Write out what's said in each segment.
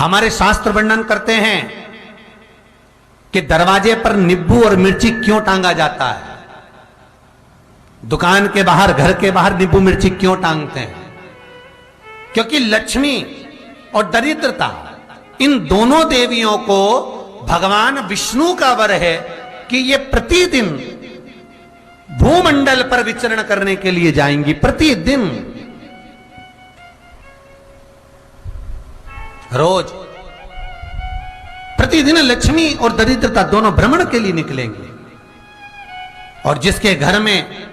हमारे शास्त्र वर्णन करते हैं कि दरवाजे पर नींबू और मिर्ची क्यों टांगा जाता है। दुकान के बाहर, घर के बाहर नींबू मिर्ची क्यों टांगते हैं? क्योंकि लक्ष्मी और दरिद्रता, इन दोनों देवियों को भगवान विष्णु का वर है कि ये प्रतिदिन भूमंडल पर विचरण करने के लिए जाएंगी। प्रतिदिन, रोज, प्रतिदिन लक्ष्मी और दरिद्रता दोनों भ्रमण के लिए निकलेंगे। और जिसके घर में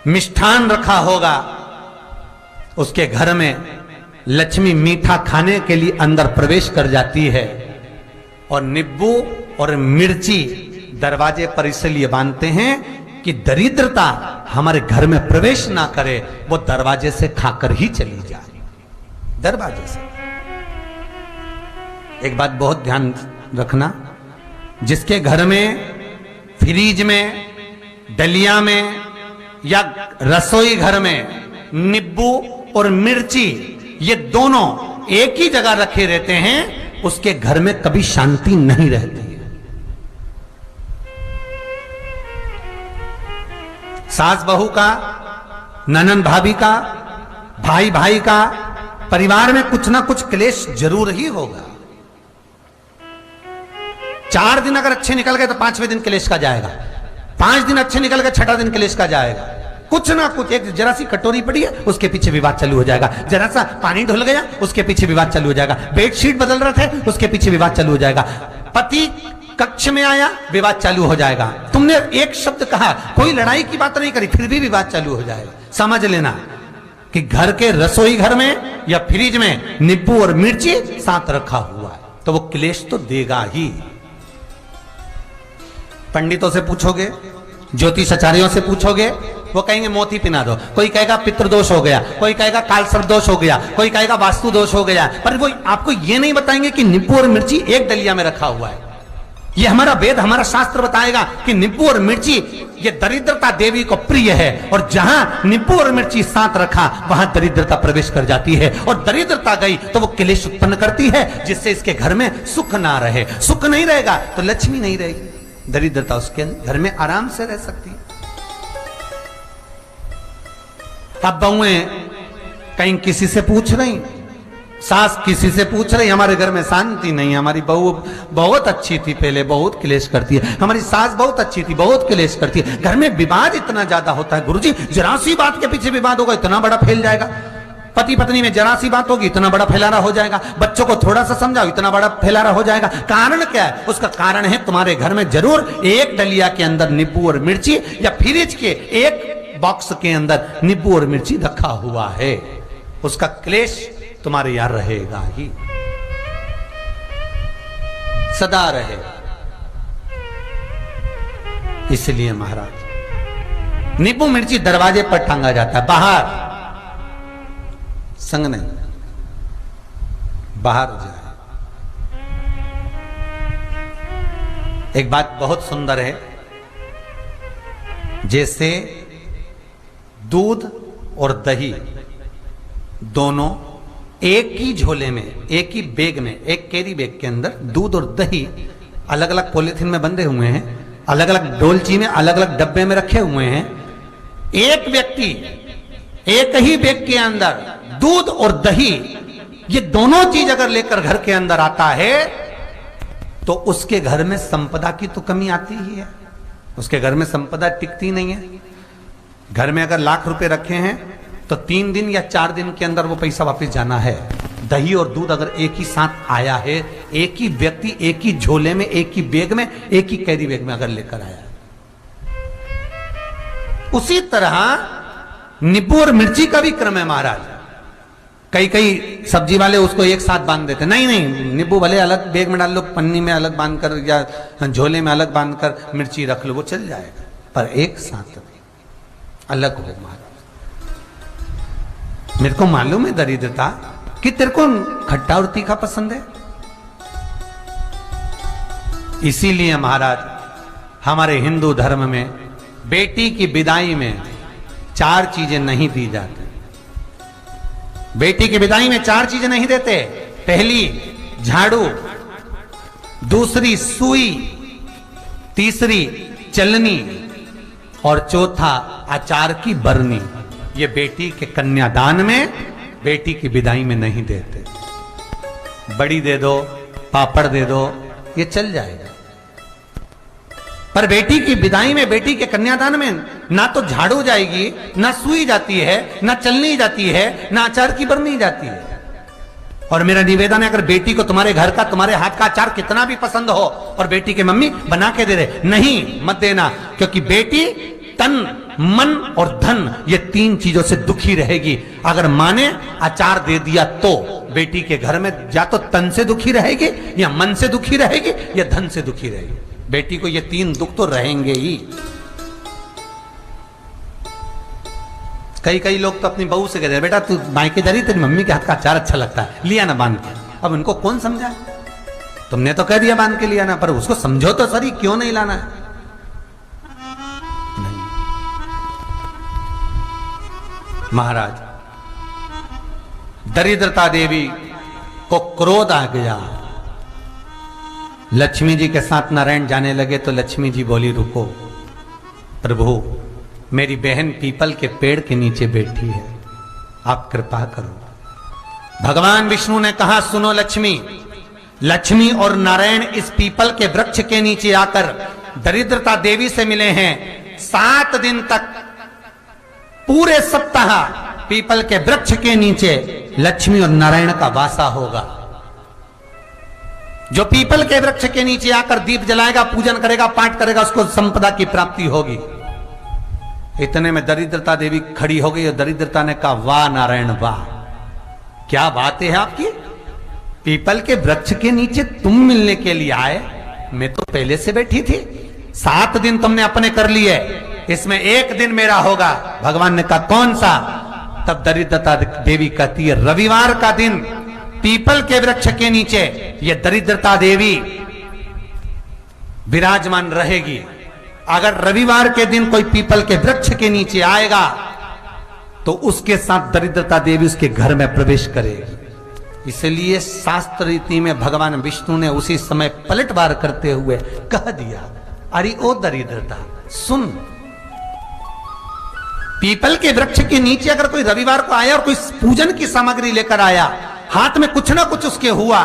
मिष्ठान रखा होगा, उसके घर में लक्ष्मी मीठा खाने के लिए अंदर प्रवेश कर जाती है। और नींबू और मिर्ची दरवाजे पर इसलिए बांधते हैं कि दरिद्रता हमारे घर में प्रवेश ना करे, वो दरवाजे से खाकर ही चली जाए। दरवाजे से। एक बात बहुत ध्यान रखना, जिसके घर में फ्रिज में, डलिया में या रसोई घर में नींबू और मिर्ची ये दोनों एक ही जगह रखे रहते हैं, उसके घर में कभी शांति नहीं रहती है। सास बहू का, ननंद भाभी का, भाई भाई का, परिवार में कुछ ना कुछ क्लेश जरूर ही होगा। 4 दिन अगर अच्छे निकल गए तो 5वें दिन क्लेश का जाएगा। 5 दिन अच्छे निकल गए, 6ठा दिन क्लेश का जाएगा। कुछ ना कुछ, एक जरा सी कटोरी पड़ी है उसके पीछे विवाद चालू हो जाएगा, जरा सा पानी ढुल गया उसके पीछे विवाद चालू हो जाएगा, बेडशीट बदल रहे थे उसके पीछे विवाद चालू हो जाएगा, पति कक्ष में आया विवाद चालू हो जाएगा। तुमने एक शब्द कहा, कोई लड़ाई की बात नहीं करी, फिर भी विवाद चालू हो जाएगा। समझ लेना कि घर के रसोई घर में या फ्रिज में नींबू और मिर्ची साथ रखा हुआ है तो वो क्लेश तो देगा ही। पंडितों से पूछोगे, ज्योतिषाचार्यों से पूछोगे, वो कहेंगे मोती पिना दो, कोई कहेगा पितृदोष हो गया, कोई कहेगा कालसर्प दोष हो गया, कोई कहेगा वास्तु दोष हो गया, पर वो आपको ये नहीं बताएंगे कि नींबू और मिर्ची एक डलिया में रखा हुआ है। ये हमारा वेद, हमारा शास्त्र बताएगा कि नींबू और मिर्ची ये दरिद्रता देवी को प्रिय है, और जहां नींबू और मिर्ची साथ रखा वहां दरिद्रता प्रवेश कर जाती है, और दरिद्रता गई तो वो क्लेश उत्पन्न करती है, जिससे इसके घर में सुख ना रहे। सुख नहीं रहेगा तो लक्ष्मी नहीं रहेगी, दरिद्रता उसके घर में आराम से रह सकती है। अब बहुएं कहीं किसी से पूछ रही, सास किसी से पूछ रही, हमारे घर में शांति नहीं है, हमारी बहू बहुत अच्छी थी पहले, बहुत क्लेश करती है, हमारी सास बहुत अच्छी थी, बहुत क्लेश करती है, घर में विवाद इतना ज्यादा होता है। गुरुजी, जरा सी बात के पीछे विवाद होगा इतना बड़ा फैल जाएगा, पति पत्नी में जरा सी बात होगी इतना बड़ा फैलाना हो जाएगा, बच्चों को थोड़ा सा समझाओ इतना बड़ा फैलाना हो जाएगा। कारण क्या है? उसका कारण है तुम्हारे घर में जरूर एक डलिया के अंदर नींबू और मिर्ची या फ्रिज के एक बॉक्स के अंदर नींबू और मिर्ची रखा हुआ है, उसका क्लेश तुम्हारे यार रहेगा ही, सदा रहेगा। इसलिए महाराज नींबू मिर्ची दरवाजे पर टांगा जाता है, बाहर संग नहीं, बाहर जाए। एक बात बहुत सुंदर है, जैसे दूध और दही दोनों एक ही झोले में, एक ही बैग में, एक कैरी बैग के अंदर दूध और दही अलग अलग पॉलिथीन में बंधे हुए हैं, अलग अलग डोलची में, अलग अलग डब्बे में रखे हुए हैं। एक व्यक्ति एक ही बैग के अंदर दूध और दही ये दोनों चीज अगर लेकर घर के अंदर आता है तो उसके घर में संपदा की तो कमी आती ही है, उसके घर में संपदा टिकती नहीं है। घर में अगर लाख रुपए रखे हैं तो 3 दिन या 4 दिन के अंदर वो पैसा वापस जाना है। दही और दूध अगर एक ही साथ आया है, एक ही व्यक्ति एक ही झोले में, एक ही बैग में, एक ही कैरी बैग में अगर लेकर आया है, उसी तरह नींबू और मिर्ची का भी क्रम है महाराज। कई सब्जी वाले उसको एक साथ बांध देते, नहीं नहीं, नींबू भले अलग बैग में डाल लो, पन्नी में अलग बांध कर या झोले में अलग बांध कर मिर्ची रख लो, वो चल जाएगा, पर एक साथ अलग हो महाराज। मेरे को मालूम है दरिद्रता कि तेरे को खट्टा और तीखा पसंद है, इसीलिए महाराज हमारे हिंदू धर्म में बेटी की विदाई में 4 चीजें नहीं दी जाती। बेटी की विदाई में 4 चीजें नहीं देते। पहली झाड़ू, दूसरी सुई, तीसरी चलनी और चौथा अचार की बरनी। ये बेटी के कन्यादान में, बेटी की विदाई में नहीं देते। बड़ी दे दो, पापड़ दे दो, ये चल जाएगा, पर बेटी की विदाई में, बेटी के कन्यादान में ना तो झाड़ू जाएगी, ना सुई जाती है, ना चलनी जाती है, ना अचार की बरनी जाती है। और मेरा निवेदन है, अगर बेटी को तुम्हारे घर का, तुम्हारे हाथ का अचार कितना भी पसंद हो और बेटी के मम्मी बना के दे रहे, नहीं, मत देना, क्योंकि बेटी तन, मन और धन, ये तीन चीजों से दुखी रहेगी। अगर माँ ने अचार दे दिया तो बेटी के घर में या तो तन से दुखी रहेगी, या मन से दुखी रहेगी, या धन से दुखी रहेगी। बेटी को ये तीन दुख तो रहेंगे ही। कई लोग तो अपनी बहू से कहते हैं, बेटा तू मायके जा रही, तेरी मम्मी के हाथ का अचार अच्छा लगता है, लिया ना बांध के। अब उनको कौन समझा? तुमने तो कह दिया बांध के लिया ना, पर उसको समझो तो सही, क्यों नहीं लाना है? नहीं। महाराज, दरिद्रता देवी को क्रोध आ गया। लक्ष्मी जी के साथ नारायण जाने लगे तो लक्ष्मी जी बोली, रुको प्रभु, मेरी बहन पीपल के पेड़ के नीचे बैठी है, आप कृपा करो। भगवान विष्णु ने कहा, सुनो लक्ष्मी, लक्ष्मी और नारायण इस पीपल के वृक्ष के नीचे आकर दरिद्रता देवी से मिले हैं। 7 दिन तक, पूरे सप्ताह पीपल के वृक्ष के नीचे लक्ष्मी और नारायण का वासा होगा। जो पीपल के वृक्ष के नीचे आकर दीप जलाएगा, पूजन करेगा, पाठ करेगा, उसको संपदा की प्राप्ति होगी। इतने में दरिद्रता देवी खड़ी हो गई और दरिद्रता ने कहा, वाह नारायण वाह, क्या बात है आपकी, पीपल के वृक्ष के नीचे तुम मिलने के लिए आए, मैं तो पहले से बैठी थी। 7 दिन तुमने अपने कर लिए, इसमें 1 दिन मेरा होगा। भगवान ने कहा, कौन सा? तब दरिद्रता देवी कहती है, रविवार का दिन पीपल के वृक्ष के नीचे ये दरिद्रता देवी विराजमान रहेगी। अगर रविवार के दिन कोई पीपल के वृक्ष के नीचे आएगा तो उसके साथ दरिद्रता देवी उसके घर में प्रवेश करेगी। इसलिए शास्त्र रीति में भगवान विष्णु ने उसी समय पलटवार करते हुए कह दिया, अरे ओ दरिद्रता सुन, पीपल के वृक्ष के नीचे अगर कोई रविवार को आया और कोई पूजन की सामग्री लेकर आया, हाथ में कुछ ना कुछ उसके हुआ,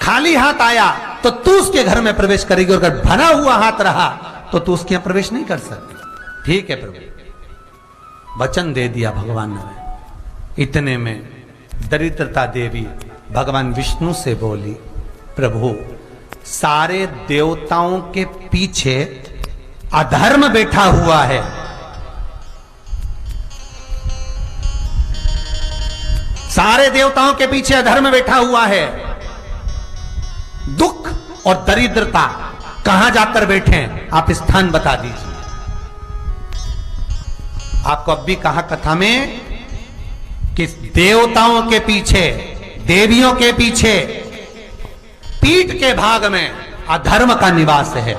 खाली हाथ आया, तो तू उसके घर में प्रवेश करेगी, और अगर भरा हुआ हाथ रहा तो तू उसके यहां प्रवेश नहीं कर सकती। ठीक है प्रभु, वचन दे दिया भगवान ने। इतने में दरिद्रता देवी भगवान विष्णु से बोली, प्रभु, सारे देवताओं के पीछे अधर्म बैठा हुआ है, सारे देवताओं के पीछे अधर्म बैठा हुआ है, दुख और दरिद्रता कहां जाकर बैठे हैं, आप स्थान बता दीजिए। आपको अब भी कहा कथा में कि देवताओं के पीछे, देवियों के पीछे, पीठ के भाग में अधर्म का निवास है।